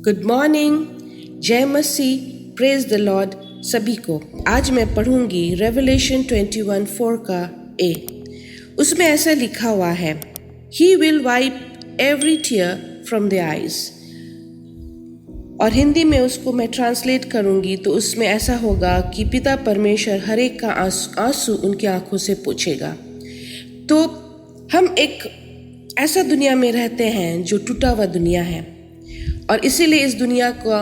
Good morning, जय मसीह, praise the Lord सभी को। आज मैं पढ़ूंगी रेवलेशन 21:4 का ए। उसमें ऐसा लिखा हुआ है, he will wipe every tear from the eyes. और हिंदी में उसको मैं ट्रांसलेट करूंगी तो उसमें ऐसा होगा कि पिता परमेश्वर हर एक का आंसू उनकी आंखों से पोंछेगा। तो हम एक ऐसा दुनिया में रहते हैं जो टूटा हुआ दुनिया है, और इसीलिए इस दुनिया को,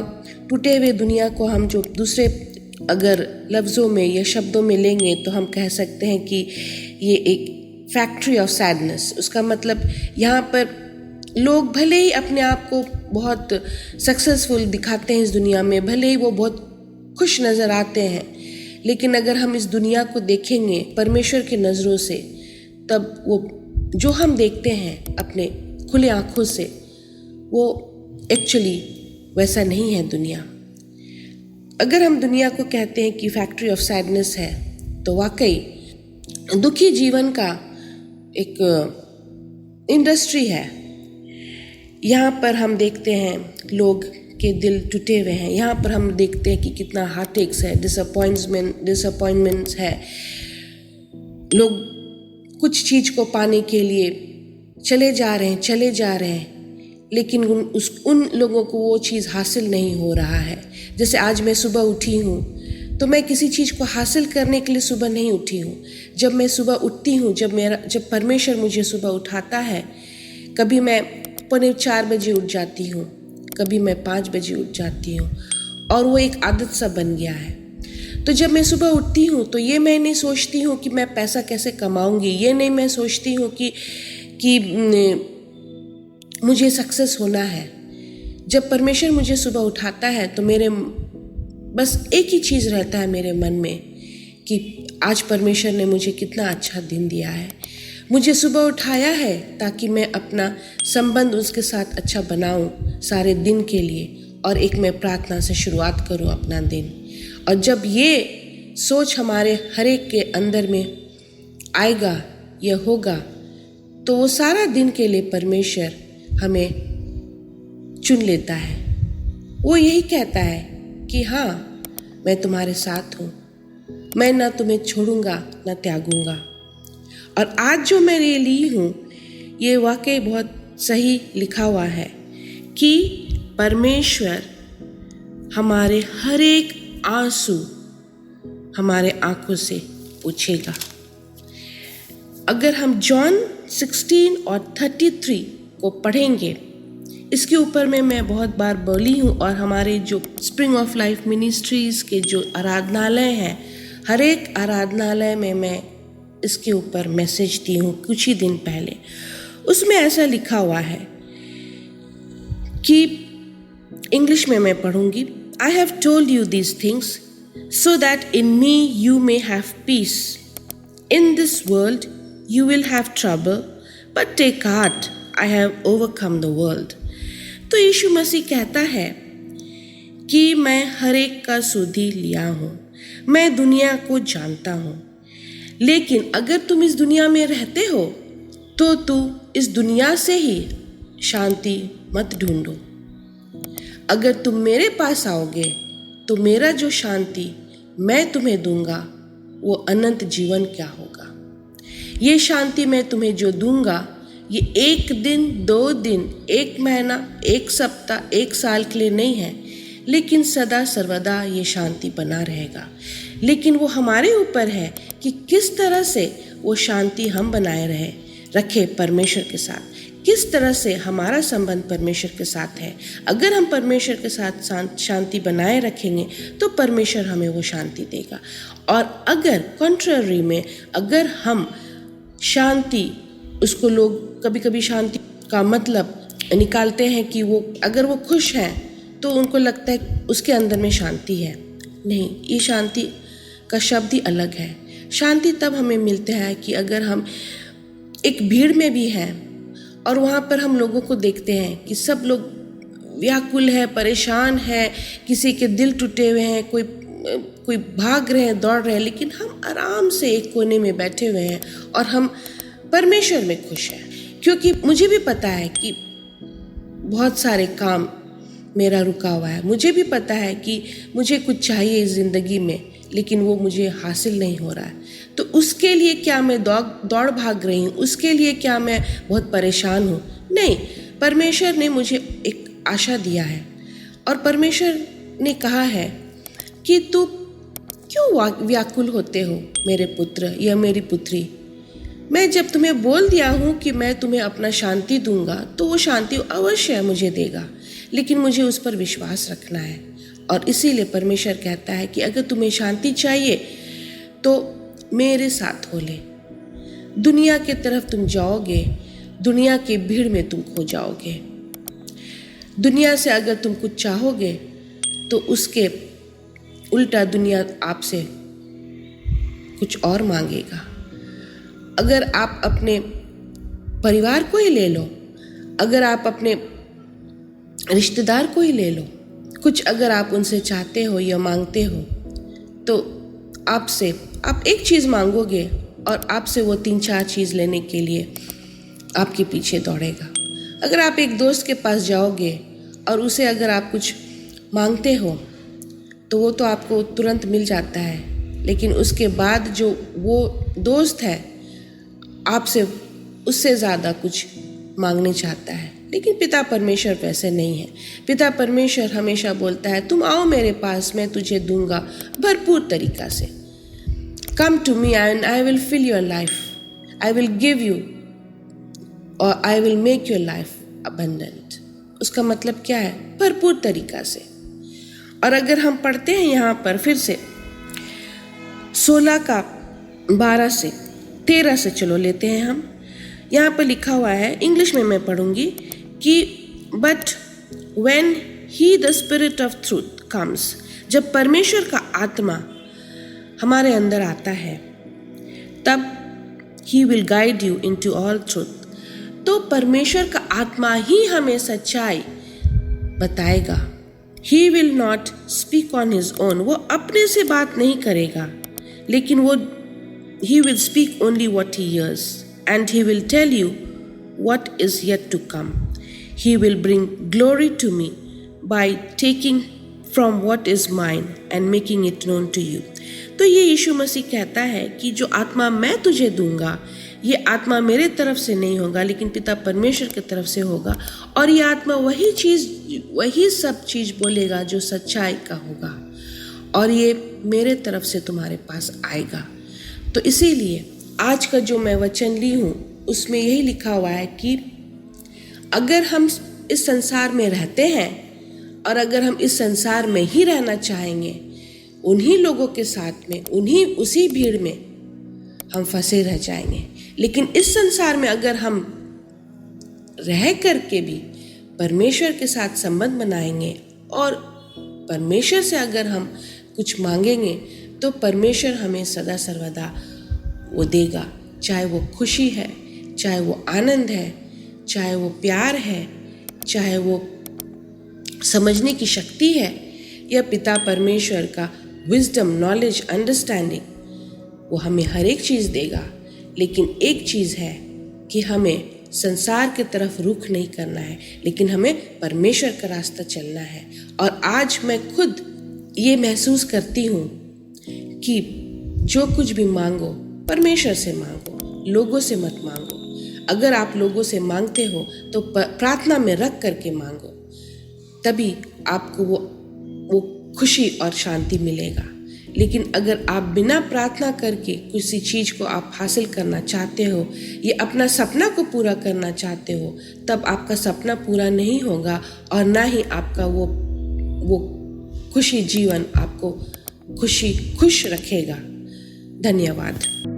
टूटे हुए दुनिया को हम जो दूसरे अगर लफ्ज़ों में या शब्दों में लेंगे तो हम कह सकते हैं कि ये एक फैक्ट्री ऑफ सैडनेस। उसका मतलब यहाँ पर लोग भले ही अपने आप को बहुत सक्सेसफुल दिखाते हैं इस दुनिया में, भले ही वो बहुत खुश नज़र आते हैं, लेकिन अगर हम इस दुनिया को देखेंगे परमेश्वर की नज़रों से, तब वो जो हम देखते हैं अपने खुले आँखों से, वो एक्चुअली वैसा नहीं है दुनिया। अगर हम दुनिया को कहते हैं कि फैक्ट्री ऑफ सैडनेस है, तो वाकई दुखी जीवन का एक इंडस्ट्री है। यहाँ पर हम देखते हैं लोग के दिल टूटे हुए हैं। यहाँ पर हम देखते हैं कि कितना हार्टेक्स है, डिसअपॉइंटमेंट्स है। लोग कुछ चीज़ को पाने के लिए चले जा रहे हैं, लेकिन उन लोगों को वो चीज़ हासिल नहीं हो रहा है। जैसे आज मैं सुबह उठी हूँ, तो मैं किसी चीज़ को हासिल करने के लिए सुबह नहीं उठी हूँ। जब मैं सुबह उठती हूँ, जब परमेश्वर मुझे सुबह उठाता है, कभी मैं 4:45 बजे उठ जाती हूँ, कभी मैं 5 बजे उठ जाती हूँ, और वो एक आदत सा बन गया है। तो जब मैं सुबह उठती हूँ तो ये मैं नहीं सोचती हूँ कि मैं पैसा कैसे कमाऊँगी, ये नहीं मैं सोचती हूँ कि मुझे सक्सेस होना है। जब परमेश्वर मुझे सुबह उठाता है तो मेरे बस एक ही चीज़ रहता है मेरे मन में कि आज परमेश्वर ने मुझे कितना अच्छा दिन दिया है, मुझे सुबह उठाया है ताकि मैं अपना संबंध उसके साथ अच्छा बनाऊं सारे दिन के लिए, और एक मैं प्रार्थना से शुरुआत करूं अपना दिन। और जब ये सोच हमारे हर एक के अंदर में आएगा या होगा, तो वो सारा दिन के लिए परमेश्वर हमें चुन लेता है। वो यही कहता है कि हाँ, मैं तुम्हारे साथ हूँ, मैं ना तुम्हें छोड़ूंगा ना त्यागूंगा। और आज जो मैं ये ली हूँ, ये वाकई बहुत सही लिखा हुआ है कि परमेश्वर हमारे हर एक आंसू हमारे आंखों से पोंछेगा। अगर हम जॉन 16 और 33 को पढ़ेंगे, इसके ऊपर में मैं बहुत बार बोली हूँ, और हमारे जो स्प्रिंग ऑफ लाइफ मिनिस्ट्रीज़ के जो आराधनालय हैं, हर एक आराधनालय में मैं इसके ऊपर मैसेज दी हूँ कुछ ही दिन पहले। उसमें ऐसा लिखा हुआ है कि इंग्लिश में मैं पढ़ूंगी, I have told you these things so that in me you may have peace. In this world you will have trouble, but take heart, I have overcome the world. तो यीशु मसीह कहता है कि मैं हर एक का सुधि लिया हूँ, मैं दुनिया को जानता हूँ, लेकिन अगर तुम इस दुनिया में रहते हो तो तू इस दुनिया से ही शांति मत ढूंढो। अगर तुम मेरे पास आओगे तो मेरा जो शांति मैं तुम्हें दूंगा वो अनंत जीवन क्या होगा। ये शांति मैं तुम्हें जो दूंगा, ये 1 दिन 2 दिन 1 महीना 1 सप्ताह 1 साल के लिए नहीं है, लेकिन सदा सर्वदा ये शांति बना रहेगा। लेकिन वो हमारे ऊपर है कि किस तरह से वो शांति हम बनाए रखें परमेश्वर के साथ, किस तरह से हमारा संबंध परमेश्वर के साथ है। अगर हम परमेश्वर के साथ शांति बनाए रखेंगे तो परमेश्वर हमें वो शांति देगा। और अगर कॉन्ट्ररी में, अगर हम शांति, उसको लोग कभी कभी शांति का मतलब निकालते हैं कि वो अगर वो खुश हैं तो उनको लगता है उसके अंदर में शांति है। नहीं, ये शांति का शब्द ही अलग है। शांति तब हमें मिलता है कि अगर हम एक भीड़ में भी हैं और वहाँ पर हम लोगों को देखते हैं कि सब लोग व्याकुल है, परेशान है, किसी के दिल टूटे हुए हैं, कोई भाग रहे हैं, दौड़ रहे हैं, लेकिन हम आराम से एक कोने में बैठे हुए हैं और हम परमेश्वर में खुश हैं। क्योंकि मुझे भी पता है कि बहुत सारे काम मेरा रुका हुआ है। मुझे भी पता है कि मुझे कुछ चाहिए इस ज़िंदगी में, लेकिन वो मुझे हासिल नहीं हो रहा है। तो उसके लिए क्या मैं दौड़ भाग रही हूँ? उसके लिए क्या मैं बहुत परेशान हूँ? नहीं, परमेश्वर ने मुझे एक आशा दिया है और परमेश्वर ने कहा है कि तू क्यों व्याकुल होते हो मेरे पुत्र या मेरी पुत्री। मैं जब तुम्हें बोल दिया हूँ कि मैं तुम्हें अपना शांति दूंगा, तो वो शांति अवश्य मुझे देगा, लेकिन मुझे उस पर विश्वास रखना है। और इसीलिए परमेश्वर कहता है कि अगर तुम्हें शांति चाहिए तो मेरे साथ हो ले। दुनिया के तरफ तुम जाओगे, दुनिया के भीड़ में तुम खो जाओगे। दुनिया से अगर तुम कुछ चाहोगे तो उसके उल्टा दुनिया आपसे कुछ और मांगेगा। अगर आप अपने परिवार को ही ले लो, अगर आप अपने रिश्तेदार को ही ले लो, कुछ अगर आप उनसे चाहते हो या मांगते हो, तो आप एक चीज़ मांगोगे और आपसे वो 3-4 चीज़ लेने के लिए आपके पीछे दौड़ेगा। अगर आप एक दोस्त के पास जाओगे और उसे अगर आप कुछ मांगते हो तो वो तो आपको तुरंत मिल जाता है, लेकिन उसके बाद जो वो दोस्त है आपसे उससे ज़्यादा कुछ मांगने चाहता है। लेकिन पिता परमेश्वर वैसे नहीं है। पिता परमेश्वर हमेशा बोलता है, तुम आओ मेरे पास, मैं तुझे दूंगा भरपूर तरीक़ा से। Come to me and I will fill your life, I will give you और I will make your life abundant. उसका मतलब क्या है? भरपूर तरीक़ा से। और अगर हम पढ़ते हैं यहाँ पर फिर से 16 का 12 से 13 से चलो लेते हैं हम। यहाँ पर लिखा हुआ है, इंग्लिश में मैं पढ़ूंगी कि but when he the spirit of truth comes, जब परमेश्वर का आत्मा हमारे अंदर आता है तब he will guide you into all truth. तो परमेश्वर का आत्मा ही हमें सच्चाई बताएगा। He will not speak on his own, वो अपने से बात नहीं करेगा, लेकिन वो he will speak only what he hears, and he will tell you what is yet to come. He will bring glory to me by taking from what is mine and making it known to you. तो ये यीशु मसीह कहता है कि जो आत्मा मैं तुझे दूंगा, ये आत्मा मेरे तरफ से नहीं होगा, लेकिन पिता परमेश्वर की तरफ से होगा। और ये आत्मा वही सब चीज़ बोलेगा जो सच्चाई का होगा, और ये मेरे तरफ से तुम्हारे पास आएगा। तो इसीलिए आज का जो मैं वचन ली हूँ उसमें यही लिखा हुआ है कि अगर हम इस संसार में रहते हैं और अगर हम इस संसार में ही रहना चाहेंगे, उन्हीं लोगों के साथ में, उसी भीड़ में हम फंसे रह जाएंगे। लेकिन इस संसार में अगर हम रह करके भी परमेश्वर के साथ संबंध बनाएंगे और परमेश्वर से अगर हम कुछ मांगेंगे तो परमेश्वर हमें सदा सर्वदा वो देगा। चाहे वो खुशी है, चाहे वो आनंद है, चाहे वो प्यार है, चाहे वो समझने की शक्ति है, या पिता परमेश्वर का विजडम, नॉलेज, अंडरस्टैंडिंग, वो हमें हर एक चीज़ देगा। लेकिन एक चीज़ है कि हमें संसार की तरफ रुख नहीं करना है, लेकिन हमें परमेश्वर का रास्ता चलना है। और आज मैं खुद ये महसूस करती हूँ कि जो कुछ भी मांगो परमेश्वर से मांगो, लोगों से मत मांगो। अगर आप लोगों से मांगते हो तो प्रार्थना में रख करके मांगो, तभी आपको वो खुशी और शांति मिलेगा। लेकिन अगर आप बिना प्रार्थना करके किसी चीज़ को आप हासिल करना चाहते हो, ये अपना सपना को पूरा करना चाहते हो, तब आपका सपना पूरा नहीं होगा और ना ही आपका वो खुशी जीवन आपको खुश रखेगा। धन्यवाद।